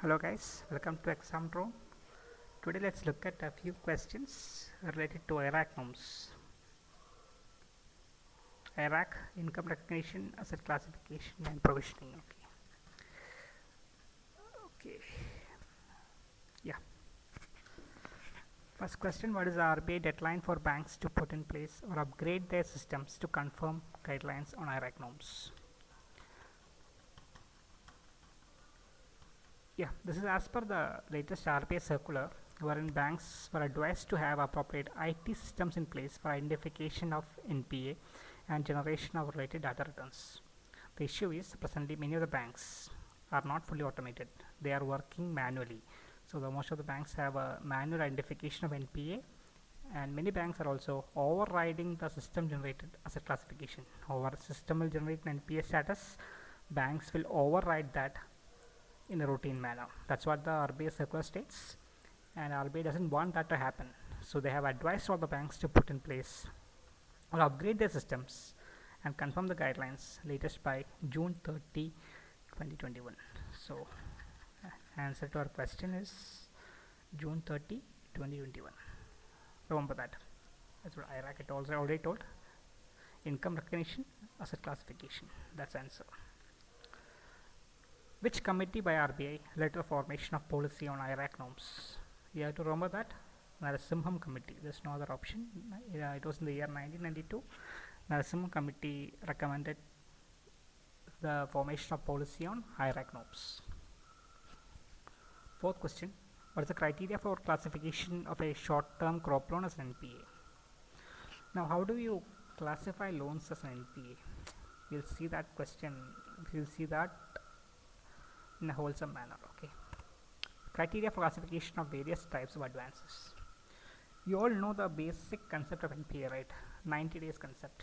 Hello guys, welcome to Exam Drone. Today let's look at a few questions related to IRAC norms. IRAC, income recognition, asset classification and provisioning. Okay. Yeah. First question, what is the RBI deadline for banks to put in place or upgrade their systems to confirm guidelines on IRAC norms? Yeah, this is as per the latest RBI circular, wherein banks were advised to have appropriate IT systems in place for identification of NPA and generation of related data returns. The issue is presently many of the banks are not fully automated. They are working manually. So most of the banks have a manual identification of NPA, and many banks are also overriding the system generated asset classification. Our system will generate an NPA status, banks will override that in a routine manner. That's what the RBI circular states, and RBI doesn't want that to happen. So they have advised all the banks to put in place or upgrade their systems and confirm the guidelines latest by June 30, 2021. So answer to our question is June 30, 2021. Remember that. That's what IRAC it also already told. Income recognition, asset classification. That's answer. Which committee by RBI led to the formation of policy on IRAC norms? You have to remember that. Narasimham Committee. There's no other option. It was in the year 1992. Narasimham Committee recommended the formation of policy on IRAC norms. Fourth question. What is the criteria for classification of a short-term crop loan as an NPA? Now, how do you classify loans as an NPA? We'll see that question. We'll see that in a wholesome manner. Okay. Criteria for classification of various types of advances. You all know the basic concept of NPA, right? 90 days concept.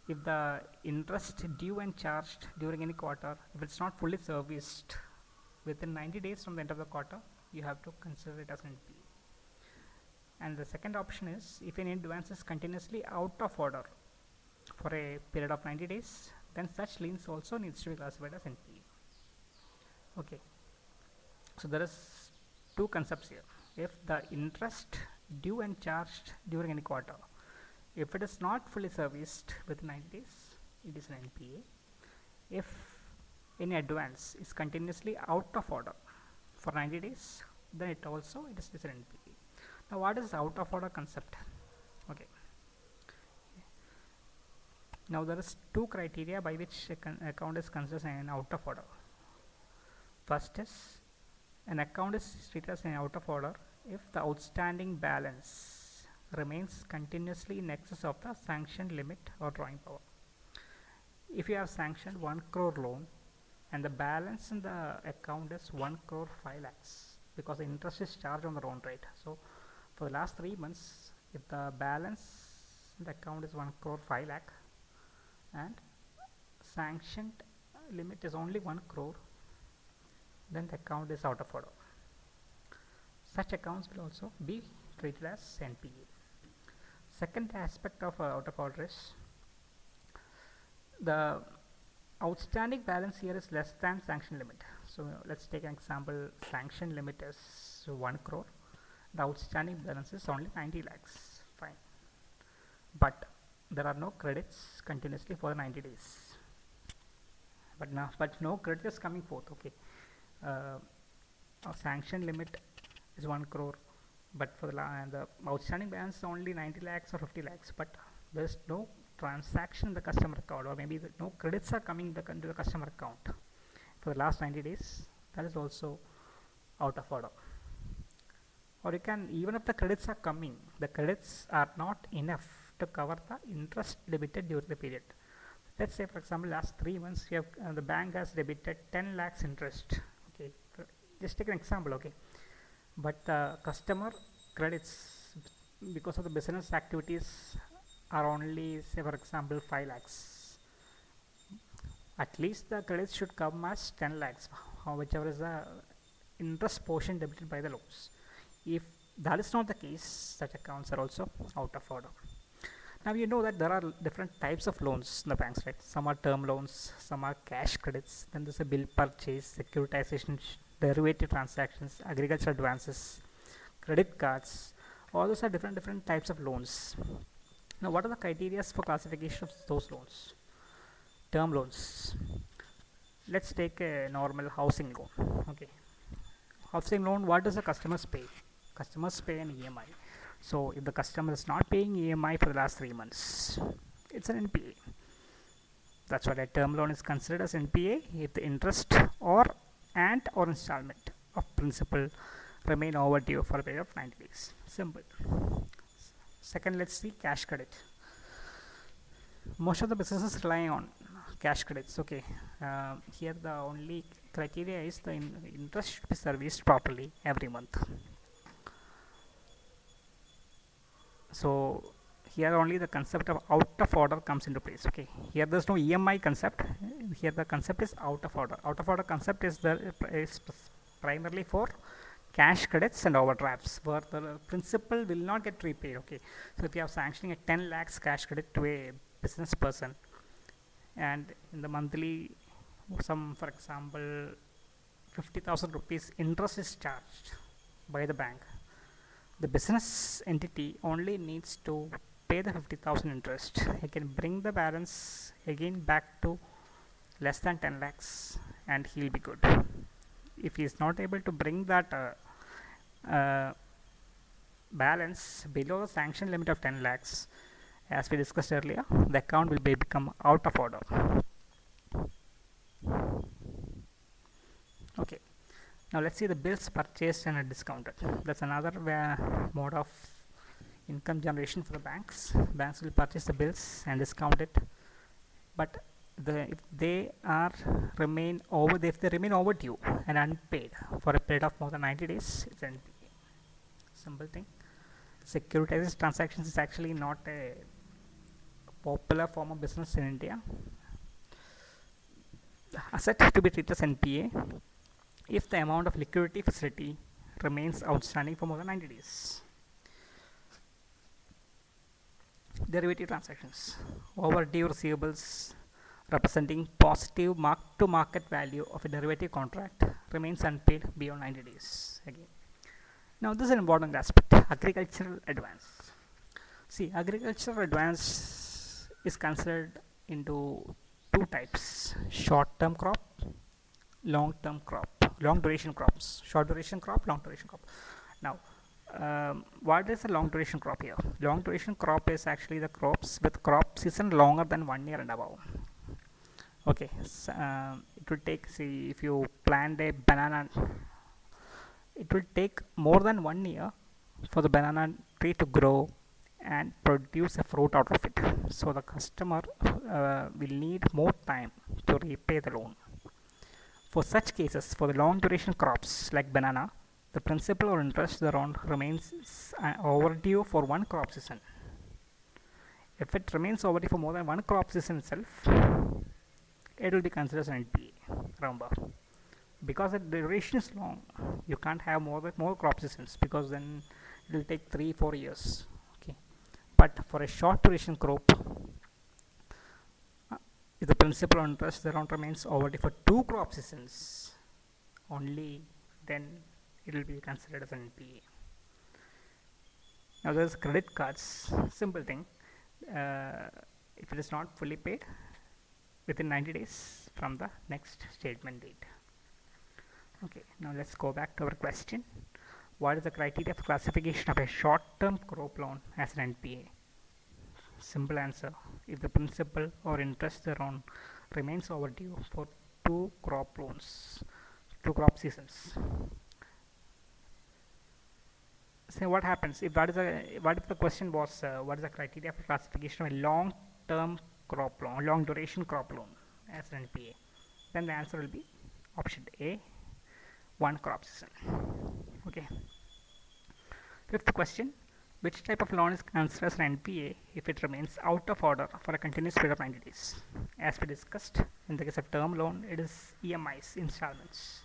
If the interest due and charged during any quarter, if it's not fully serviced within 90 days from the end of the quarter, you have to consider it as an NPA. And the second option is if any advance is continuously out of order for a period of 90 days, then such liens also needs to be classified as NPA. Okay. So there is two concepts here. If the interest due and charged during any quarter, if it is not fully serviced within 90 days, it is an NPA. If any advance is continuously out of order for 90 days, then it is an NPA. Now what is out of order concept? Okay. Now there is two criteria by which account is considered an out of order. First is an account is treated as an out of order if the outstanding balance remains continuously in excess of the sanctioned limit or drawing power. If you have sanctioned 1 crore loan and the balance in the account is 1 crore 5 lakhs because the interest is charged on the loan, right? So for the last 3 months, if the balance in the account is 1 crore 5 lakh and sanctioned limit is only 1 crore, then the account is out of order. Such accounts will also be treated as NPA. Second aspect of out of order is the outstanding balance here is less than sanction limit. So let's take an example. Sanction limit is 1 crore. The outstanding balance is only 90 lakhs. Fine. But there are no credits continuously for 90 days. But no credit is coming forth. Okay. Our sanction limit is 1 crore, but for the outstanding balance is only 90 lakhs or 50 lakhs, but there is no transaction in the customer account, or maybe no credits are coming into the customer account for the last 90 days. That is also out of order. Or you can, even if the credits are coming, the credits are not enough to cover the interest debited during the period. Let's say, for example, last 3 months you have the bank has debited 10 lakhs interest. Okay, just take an example. Okay, but the customer credits because of the business activities are only, say for example, 5 lakhs. At least the credits should come as 10 lakhs, whichever is the interest portion debited by the loans. If that is not the case, such accounts are also out of order. Now you know that there are different types of loans in the banks, right? Some are term loans, some are cash credits, then there's a bill purchase, securitization, derivative transactions, agriculture advances, credit cards. All those are different types of loans. Now what are the criteria for classification of those loans? Term loans. Let's take a normal housing loan. Okay, housing loan, what does the customers pay? Customers pay an EMI. So if the customer is not paying EMI for the last 3 months, it's an NPA. That's what a term loan is considered as NPA if the interest or installment of principal remain overdue for a period of 90 days. Simple. Second, let's see cash credit. Most of the businesses rely on cash credits. Okay, here the only criteria is the interest should be serviced properly every month. So here only the concept of out of order comes into place. Okay, here there's no EMI concept. Here the concept is out of order. Out of order concept is primarily for cash credits and overdrafts where the principal will not get repaid. Okay, so if you are sanctioning a 10 lakhs cash credit to a business person, and in the monthly, for example 50,000 rupees interest is charged by the bank, the business entity only needs to pay the 50,000 interest. He can bring the balance again back to less than 10 lakhs and he'll be good. If he is not able to bring that balance below the sanction limit of 10 lakhs, as we discussed earlier, the account will become out of order. Okay, now let's see the bills purchased and discounted. That's another mode of income generation for the banks. Banks will purchase the bills and discount it, but if they remain overdue and unpaid for a period of more than 90 days, it's an NPA. Simple thing. Securitized transactions is actually not a popular form of business in India. Asset to be treated as NPA if the amount of liquidity facility remains outstanding for more than 90 days. Derivative transactions. Overdue receivables representing positive mark-to-market value of a derivative contract remains unpaid beyond 90 days. Again, now this is an important aspect. Agricultural advance. See, agricultural advance is considered into two types: short-term crop, long-term crop, long-duration crops. Short-duration crop, long-duration crop. Now, what is a long-duration crop here? Long-duration crop is actually the crops with crop season longer than 1 year and above. Okay, so, it will take, see, if you plant a banana, it will take more than 1 year for the banana tree to grow and produce a fruit out of it. So the customer will need more time to repay the loan. For such cases, for the long duration crops like banana, the principal or interest thereon remains overdue for one crop season. If it remains overdue for more than one crop season itself, it will be considered as an NPA. Remember, because the duration is long, you can't have more crop seasons, because then it will take 3-4 years. Okay, but for a short duration crop, if the principal or interest thereon remains overdue for 2 crop seasons only, then it will be considered as an NPA. Now there's credit cards. Simple thing. If it is not fully paid within 90 days from the next statement date. Okay, now let's go back to our question. What is the criteria for classification of a short-term crop loan as an NPA? Simple answer: if the principal or interest thereon remains overdue for 2 crop loans, 2 crop seasons. So what happens if what if the question was what is the criteria for classification of a long-term crop loan, long duration crop loan as an NPA? Then the answer will be option A, 1 crop season. Okay. Fifth question: which type of loan is considered as an NPA if it remains out of order for a continuous period of 90 days? As we discussed, in the case of term loan, it is EMIs, installments.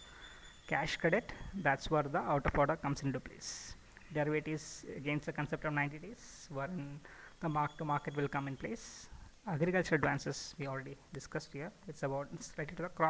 Cash credit, that's where the out of order comes into place. Derivatives against the concept of 90 days, wherein the mark to market will come in place. Agriculture advances we already discussed here. It's related to the crop